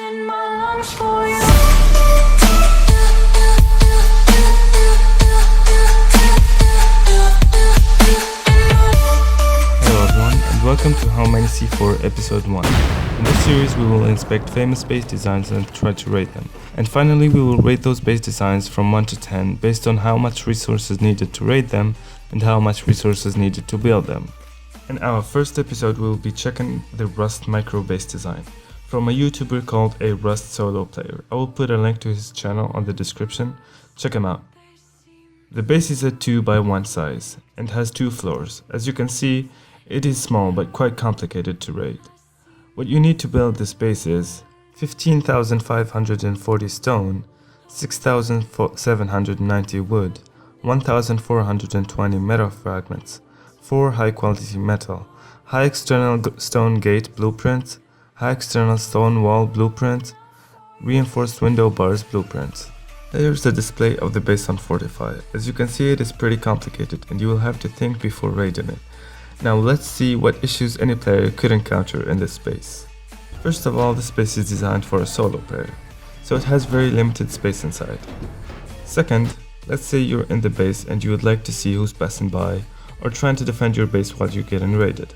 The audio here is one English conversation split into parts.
in my lungs for you. Hello everyone, and welcome to How Many C4 Episode 1. In this series we will inspect famous base designs and try to rate them. And finally we will rate those base designs from 1 to 10 based on how much resources needed to rate them and how much resources needed to build them. In our first episode we will be checking the Rust micro base design from a YouTuber called a Rust solo player. I will put a link to his channel on the description. Check him out. The base is a 2x1 size and has 2 floors. As you can see, it is small but quite complicated to rate. What you need to build this base is 15,540 stone, 6,790 wood, 1,420 metal fragments, 4 high quality metal, high external stone gate blueprint, high external stone wall blueprint, reinforced window bars blueprint. Here's the display of the base on Fortify. As you can see, it is pretty complicated and you will have to think before raiding it. Now let's see what issues any player could encounter in this space. First of all, this base is designed for a solo player, so it has very limited space inside. Second, let's say you're in the base and you would like to see who's passing by or trying to defend your base while you're getting raided.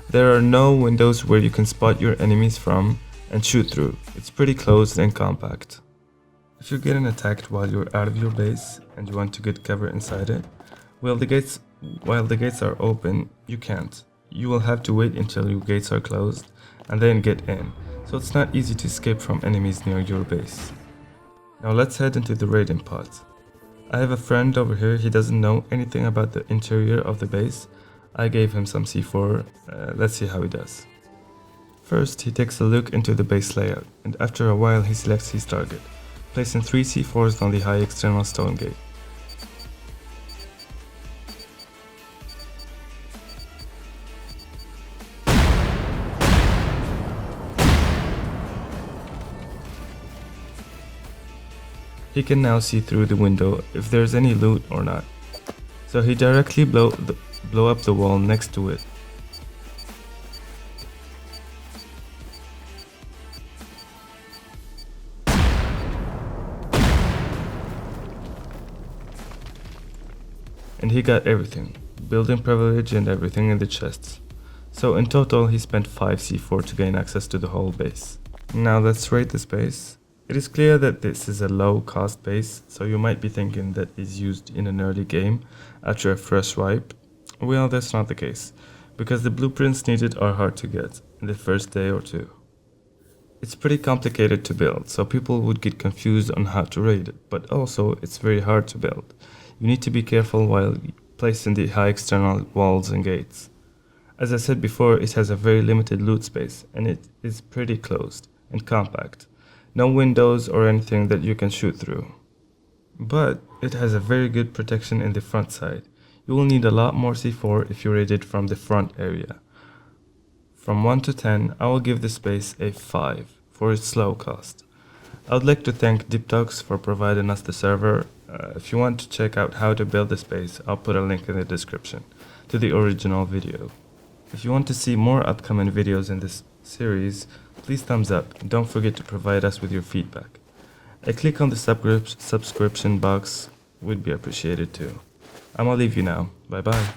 There are no windows where you can spot your enemies from and shoot through. It's pretty closed and compact. If you're getting attacked while you're out of your base and you want to get cover inside it, while the gates are open, you can't. You will have to wait until your gates are closed and then get in, so it's not easy to escape from enemies near your base. Now let's head into the raiding part. I have a friend over here, he doesn't know anything about the interior of the base. I gave him some C4, let's see how he does. First, he takes a look into the base layout, and after a while he selects his target, placing 3 C4s on the high external stone gate. He can now see through the window if there's any loot or not, so he directly blow up the wall next to it. And he got everything, building privilege and everything in the chests. So in total he spent 5 C4 to gain access to the whole base. Now let's rate this base. It is clear that this is a low cost base, so you might be thinking that it's used in an early game after a fresh wipe. Well, that's not the case, because the blueprints needed are hard to get in the first day or two. It's pretty complicated to build, so people would get confused on how to raid it, but also it's very hard to build. You need to be careful while placing the high external walls and gates. As I said before, it has a very limited loot space and it is pretty closed and compact. No windows or anything that you can shoot through. But it has a very good protection in the front side. You will need a lot more C4 if you raid it from the front area. From 1 to 10, I will give this base a 5 for its low cost. I would like to thank Diptox for providing us the server. If you want to check out how to build this base, I'll put a link in the description to the original video. If you want to see more upcoming videos in this series, please thumbs up and don't forget to provide us with your feedback. A click on the subscription box would be appreciated too. I'm gonna leave you now. Bye bye.